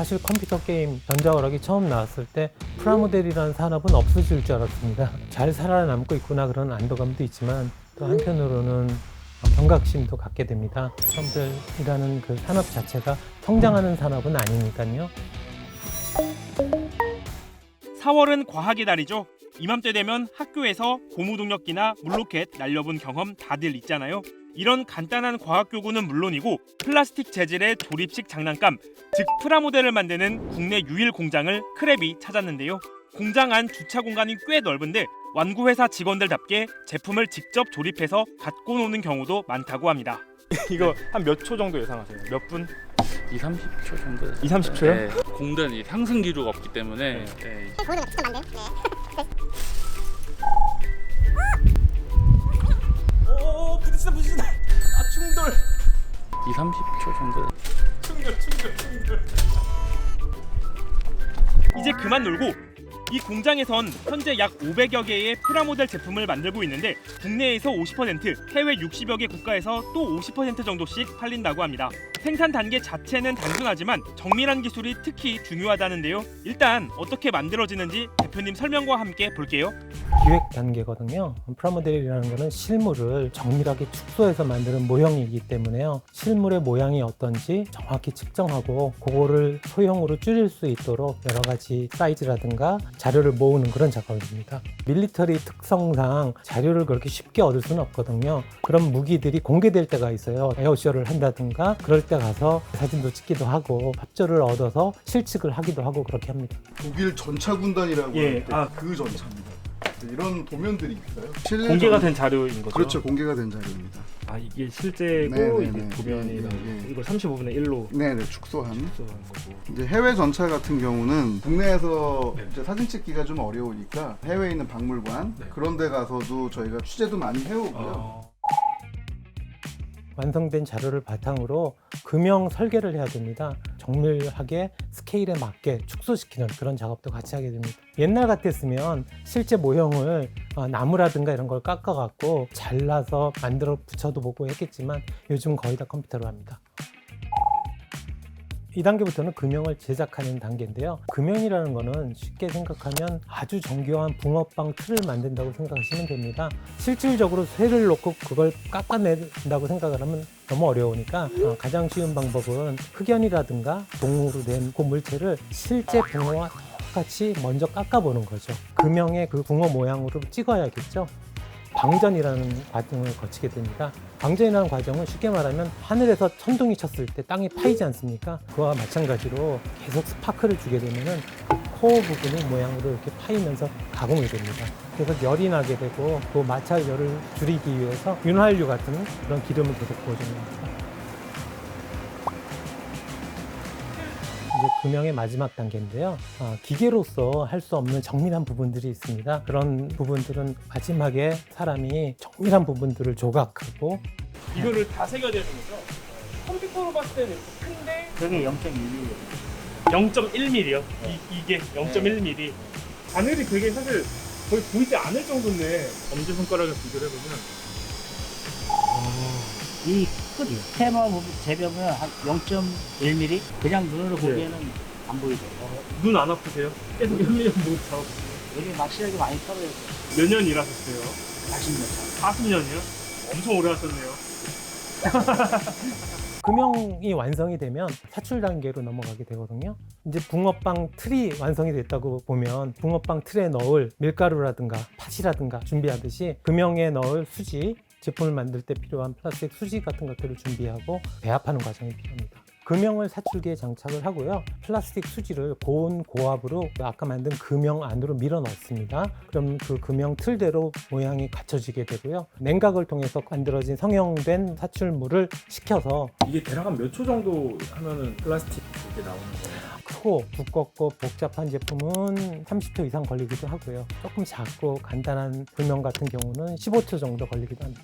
사실 컴퓨터 게임 전자오락이 처음 나왔을 때 프라모델이라는 산업은 없어질 줄 알았습니다. 잘 살아남고 있구나 그런 안도감도 있지만 또 한편으로는 경각심도 갖게 됩니다. 프라모델이라는 그 산업 자체가 성장하는 산업은 아니니까요. 4월은 과학의 달이죠. 이맘때 되면 학교에서 고무동력기나 물로켓 날려본 경험 다들 있잖아요. 이런 간단한 과학 교구는 물론이고 플라스틱 재질의 조립식 장난감, 즉 프라모델을 만드는 국내 유일 공장을 크랩이 찾았는데요. 공장 안 주차 공간이 꽤 넓은데 완구회사 직원들답게 제품을 직접 조립해서 갖고 노는 경우도 많다고 합니다. 이거 한 몇 초 정도 예상하세요? 몇 분? 2, 30초 정도. 2, 30초요? 네. 공단이 상승 기류가 없기 때문에 네. 거기다가 직접 만든. 네. 오, 부딪힌다. 아, 충돌. 2, 30초 정도. 충돌. 이제 그만 놀고 이 공장에선 현재 약 500여 개의 프라모델 제품을 만들고 있는데 국내에서 50%, 해외 60여 개 국가에서 또 50% 정도씩 팔린다고 합니다. 생산 단계 자체는 단순하지만 정밀한 기술이 특히 중요하다는데요. 일단 어떻게 만들어지는지 대표님 설명과 함께 볼게요. 기획 단계거든요. 프라모델이라는 것은 실물을 정밀하게 축소해서 만드는 모형이기 때문에요. 실물의 모양이 어떤지 정확히 측정하고 그거를 소형으로 줄일 수 있도록 여러 가지 사이즈라든가 자료를 모으는 그런 작업입니다. 밀리터리 특성상 자료를 그렇게 쉽게 얻을 수는 없거든요. 그런 무기들이 공개될 때가 있어요. 에어쇼를 한다든가 그럴 때 가서 사진도 찍기도 하고 합조를 얻어서 실측을 하기도 하고 그렇게 합니다. 독일 전차군단이라고 예, 할 때 그 전차입니다. 이런 도면들이 있어요. 실내 공개가 된 자료인 거죠? 그렇죠. 공개가 된 자료입니다. 아, 이게 실제고 네네네. 이게 도면이랑 네. 이걸 35분의 1로 네네, 축소한. 축소한 거고. 이제 해외 전차 같은 경우는 국내에서 네. 이제 사진 찍기가 좀 어려우니까 해외에 있는 박물관 네. 그런 데 가서도 저희가 취재도 많이 해오고요. 완성된 자료를 바탕으로 금형 설계를 해야 됩니다. 정밀하게 스케일에 맞게 축소시키는 그런 작업도 같이 하게 됩니다. 옛날 같았으면 실제 모형을 나무라든가 이런 걸 깎아갖고 잘라서 만들어 붙여도 보고 했겠지만 요즘 거의 다 컴퓨터로 합니다. 2단계부터는 금형을 제작하는 단계인데요. 금형이라는 거는 쉽게 생각하면 아주 정교한 붕어빵 틀을 만든다고 생각하시면 됩니다. 실질적으로 쇠를 놓고 그걸 깎아낸다고 생각을 하면 너무 어려우니까 가장 쉬운 방법은 흑연이라든가 동으로 된 그 물체를 실제 붕어와 똑같이 먼저 깎아보는 거죠. 금형의 그 붕어 모양으로 찍어야겠죠. 방전이라는 과정을 거치게 됩니다. 방전이라는 과정은 쉽게 말하면 하늘에서 천둥이 쳤을 때 땅이 파이지 않습니까? 그와 마찬가지로 계속 스파크를 주게 되면은 그 코어 부분이 모양으로 이렇게 파이면서 가공이 됩니다. 그래서 열이 나게 되고 그 마찰 열을 줄이기 위해서 윤활유 같은 그런 기름을 계속 부어주는 겁니다. 이제 금형의 마지막 단계인데요. 기계로서 할 수 없는 정밀한 부분들이 있습니다. 그런 부분들은 마지막에 사람이 정밀한 부분들을 조각하고 이거를 다 새겨야 되는 거죠? 컴퓨터로 봤을 때는 큰데 그게 0.1mm. 0.1mm요? 이게 0.1mm. 바늘이 되게 사실 거의 보이지 않을 정도인데 엄지손가락을 비교를 해보면 이 끝 테마 재보면 한 0.1mm? 그냥 눈으로 보기에는 안 보이죠. 눈 안 아프세요? 계속 1mm 못 잡아보세요. 여기 확실하게 많이 떨어졌어요. 몇 년 일하셨어요? 40년 40년이요? 엄청 오래 하셨네요. 금형이 완성이 되면 사출 단계로 넘어가게 되거든요. 이제 붕어빵 틀이 완성이 됐다고 보면 붕어빵 틀에 넣을 밀가루라든가 팥이라든가 준비하듯이 금형에 넣을 수지, 제품을 만들 때 필요한 플라스틱 수지 같은 것들을 준비하고 배합하는 과정이 필요합니다. 금형을 사출기에 장착을 하고요. 플라스틱 수지를 고온 고압으로 아까 만든 금형 안으로 밀어 넣습니다. 그럼 그 금형 틀대로 모양이 갖춰지게 되고요. 냉각을 통해서 만들어진 성형된 사출물을 식혀서 이게 대략 한 몇 초 정도 하면은 플라스틱 이렇게 나오는 거예요? 크고 두껍고 복잡한 제품은 30초 이상 걸리기도 하고요. 조금 작고 간단한 금형 같은 경우는 15초 정도 걸리기도 합니다.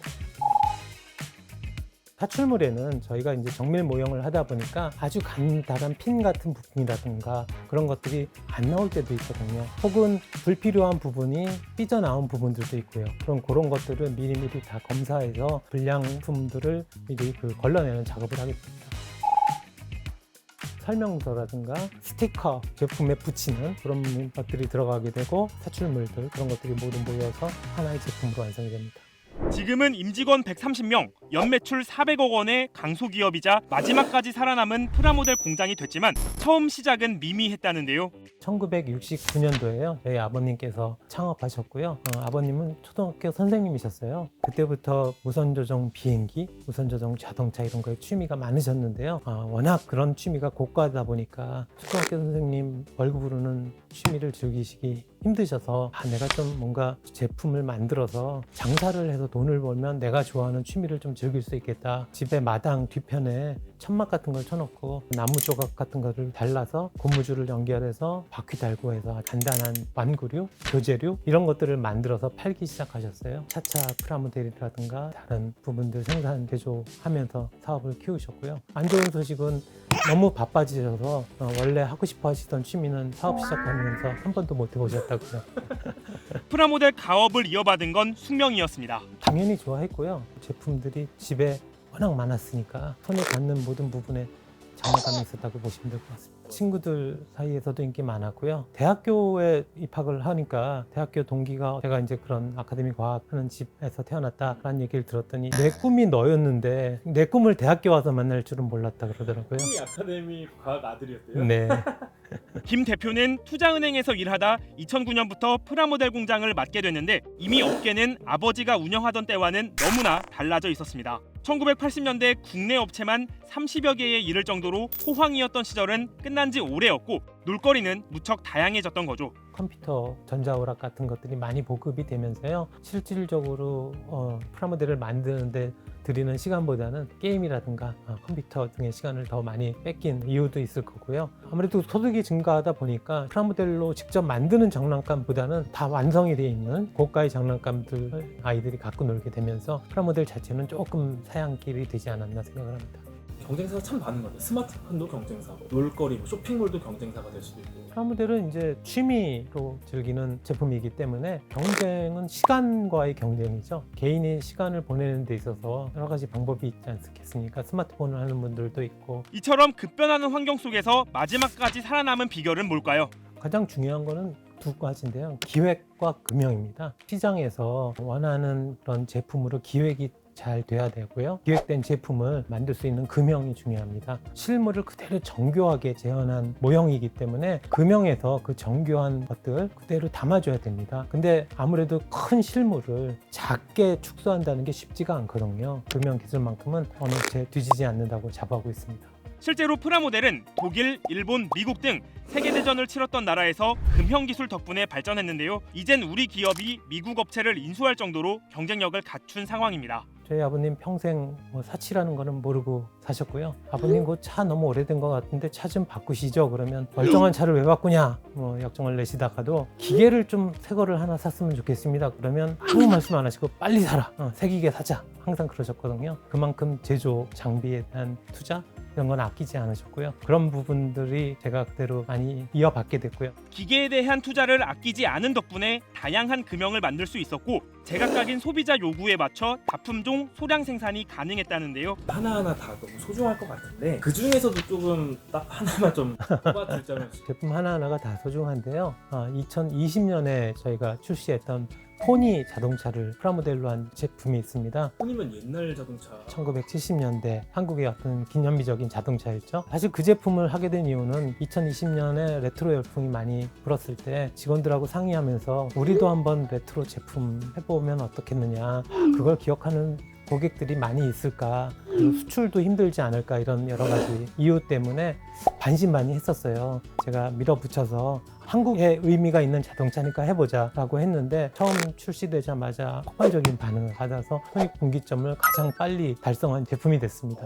사출물에는 저희가 이제 정밀 모형을 하다 보니까 아주 간단한 핀 같은 부분이라든가 그런 것들이 안 나올 때도 있거든요. 혹은 불필요한 부분이 삐져나온 부분들도 있고요. 그런 것들을 미리미리 다 검사해서 불량품들을 미리 걸러내는 작업을 하게 됩니다. 설명서라든가 스티커 제품에 붙이는 그런 것들이 들어가게 되고 사출물들 그런 것들이 모두 모여서 하나의 제품으로 완성이 됩니다. 지금은 임직원 130명, 연매출 400억 원의 강소기업이자 마지막까지 살아남은 프라모델 공장이 됐지만 처음 시작은 미미했다는데요. 1969년도에요. 저희 아버님께서 창업하셨고요. 아버님은 초등학교 선생님이셨어요. 그때부터 무선조종 비행기, 무선조종 자동차 이런 거에 취미가 많으셨는데요. 워낙 그런 취미가 고가다 보니까 초등학교 선생님 월급으로는 취미를 즐기시기 힘드셔서 내가 좀 뭔가 제품을 만들어서 장사를 해서 돈을 벌면 내가 좋아하는 취미를 좀 즐길 수 있겠다. 집에 마당 뒤편에 천막 같은 걸 쳐놓고 나무 조각 같은 거를 달라서 고무줄을 연결해서 바퀴 달고 해서 간단한 완구류, 교재류 이런 것들을 만들어서 팔기 시작하셨어요. 차차 프라모델이라든가 다른 부분들 생산 제조하면서 사업을 키우셨고요. 안 좋은 소식은 너무 바빠지셔서 원래 하고 싶어 하시던 취미는 사업 시작하면서 한 번도 못 해보셨다고요. 프라모델 가업을 이어받은 건 숙명이었습니다. 당연히 좋아했고요. 제품들이 집에 워낙 많았으니까 손에 닿는 모든 부분에 장난감이 있었다고 보시면 될 것 같습니다. 친구들 사이에서도 인기 많았고요. 대학교에 입학을 하니까 대학교 동기가 제가 이제 그런 아카데미 과학하는 집에서 태어났다라는 얘기를 들었더니 내 꿈이 너였는데 내 꿈을 대학교 와서 만날 줄은 몰랐다 그러더라고요. 꿈이 아카데미 과학 아들이었대요? 네. 김 대표는 투자은행에서 일하다 2009년부터 프라모델 공장을 맡게 됐는데 이미 업계는 아버지가 운영하던 때와는 너무나 달라져 있었습니다. 1980년대 국내 업체만 30여 개에 이를 정도로 호황이었던 시절은 끝난 지 오래였고 놀거리는 무척 다양해졌던 거죠. 컴퓨터, 전자오락 같은 것들이 많이 보급이 되면서요. 실질적으로 프라모델을 만드는데 들이는 시간보다는 게임이라든가 컴퓨터 등의 시간을 더 많이 뺏긴 이유도 있을 거고요. 아무래도 소득이 증가하다 보니까 프라모델로 직접 만드는 장난감보다는 다 완성이 되어 있는 고가의 장난감들 아이들이 갖고 놀게 되면서 프라모델 자체는 조금 사양길이 되지 않았나 생각을 합니다. 경쟁사가 참 많은 것 같아요. 스마트폰도 경쟁사고 놀거리, 쇼핑몰도 경쟁사가 될 수도 있고. 프라모델은 이제 취미로 즐기는 제품이기 때문에 경쟁은 시간과의 경쟁이죠. 개인이 시간을 보내는 데 있어서 여러 가지 방법이 있지 않겠습니까? 스마트폰을 하는 분들도 있고. 이처럼 급변하는 환경 속에서 마지막까지 살아남은 비결은 뭘까요? 가장 중요한 거는 두 가지인데요. 기획과 금형입니다. 시장에서 원하는 그런 제품으로 기획이 잘 돼야 되고요. 기획된 제품을 만들 수 있는 금형이 중요합니다. 실물을 그대로 정교하게 재현한 모형이기 때문에 금형에서 그 정교한 것들 그대로 담아줘야 됩니다. 근데 아무래도 큰 실물을 작게 축소한다는 게 쉽지가 않거든요. 금형 기술만큼은 어느 새 뒤지지 않는다고 자부하고 있습니다. 실제로 프라모델은 독일, 일본, 미국 등 세계대전을 치렀던 나라에서 금형 기술 덕분에 발전했는데요. 이젠 우리 기업이 미국 업체를 인수할 정도로 경쟁력을 갖춘 상황입니다. 저희 아버님 평생 사치라는 거는 모르고 사셨고요. 아버님 그 차 너무 오래된 것 같은데 차 좀 바꾸시죠. 그러면 멀쩡한 차를 왜 바꾸냐 역정을 내시다가도 기계를 좀 새 거를 하나 샀으면 좋겠습니다. 그러면 아무 말씀 안 하시고 빨리 사라. 새 기계 사자. 항상 그러셨거든요. 그만큼 제조 장비에 대한 투자 이런 건 아끼지 않으셨고요. 그런 부분들이 제가 그대로 많이 이어받게 됐고요. 기계에 대한 투자를 아끼지 않은 덕분에 다양한 금형을 만들 수 있었고 제각각인 소비자 요구에 맞춰 다품종 소량 생산이 가능했다는데요. 하나하나 다 너무 소중할 것 같은데 그 중에서도 조금 딱 하나만 좀 뽑아주자면 제품 하나하나가 다 소중한데요. 2020년에 저희가 출시했던 포니 자동차를 프라모델로 한 제품이 있습니다. 포니면 옛날 자동차 1970년대 한국의 어떤 기념비적인 자동차였죠. 사실 그 제품을 하게 된 이유는 2020년에 레트로 열풍이 많이 불었을 때 직원들하고 상의하면서 우리도 한번 레트로 제품 해보면 어떻겠느냐. 그걸 기억하는 고객들이 많이 있을까, 그리고 수출도 힘들지 않을까 이런 여러 가지 이유 때문에 반신반의했었어요. 제가 밀어붙여서 한국에 의미가 있는 자동차니까 해보자 라고 했는데 처음 출시되자마자 폭발적인 반응을 받아서 손익 분기점을 가장 빨리 달성한 제품이 됐습니다.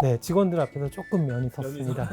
네, 직원들 앞에서 조금 면이 섰습니다.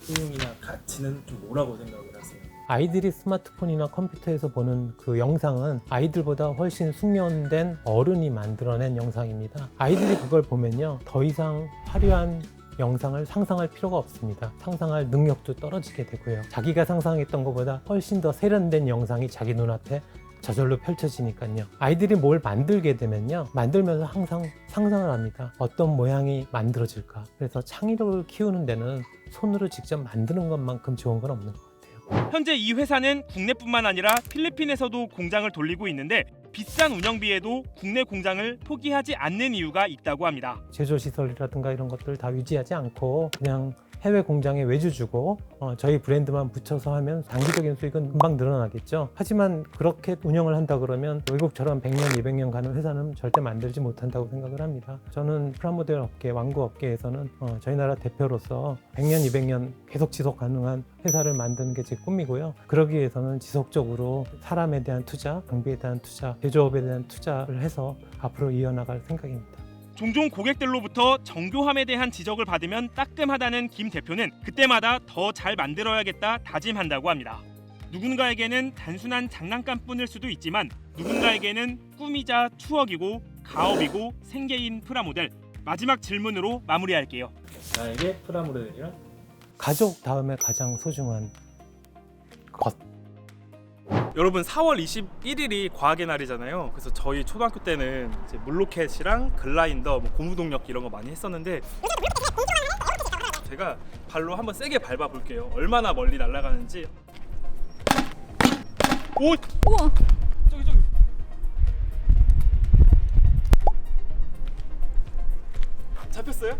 효용이나 가치는 좀 뭐라고 생각을 하세요? 아이들이 스마트폰이나 컴퓨터에서 보는 그 영상은 아이들보다 훨씬 숙련된 어른이 만들어낸 영상입니다. 아이들이 그걸 보면요, 더 이상 화려한 영상을 상상할 필요가 없습니다. 상상할 능력도 떨어지게 되고요. 자기가 상상했던 것보다 훨씬 더 세련된 영상이 자기 눈앞에 저절로 펼쳐지니까요. 아이들이 뭘 만들게 되면요, 만들면서 항상 상상을 합니다. 어떤 모양이 만들어질까. 그래서 창의력을 키우는 데는 손으로 직접 만드는 것만큼 좋은 건 없는 것 같아요. 현재 이 회사는 국내뿐만 아니라 필리핀에서도 공장을 돌리고 있는데 비싼 운영비에도 국내 공장을 포기하지 않는 이유가 있다고 합니다. 제조 시설이라든가 이런 것들 다 유지하지 않고 그냥 해외 공장에 외주 주고 저희 브랜드만 붙여서 하면 단기적인 수익은 금방 늘어나겠죠. 하지만 그렇게 운영을 한다 그러면 외국처럼 100년, 200년 가는 회사는 절대 만들지 못한다고 생각을 합니다. 저는 프라모델 업계, 완구 업계에서는 저희 나라 대표로서 100년, 200년 계속 지속 가능한 회사를 만드는 게 제 꿈이고요. 그러기 위해서는 지속적으로 사람에 대한 투자, 장비에 대한 투자, 제조업에 대한 투자를 해서 앞으로 이어나갈 생각입니다. 종종 고객들로부터 정교함에 대한 지적을 받으면 따끔하다는 김 대표는 그때마다 더 잘 만들어야겠다 다짐한다고 합니다. 누군가에게는 단순한 장난감뿐일 수도 있지만 누군가에게는 꿈이자 추억이고 가업이고 생계인 프라모델. 마지막 질문으로 마무리할게요. 나에게 프라모델이란? 가족 다음에 가장 소중한 것. 여러분 4월 21일이 과학의 날이잖아요. 그래서 저희 초등학교 때는 이제 물로켓이랑 글라인더, 뭐 고무동력기 이런 거 많이 했었는데 제가 발로 한번 세게 밟아 볼게요. 얼마나 멀리 날아가는지. 오! 우와. 저기. 잡혔어요?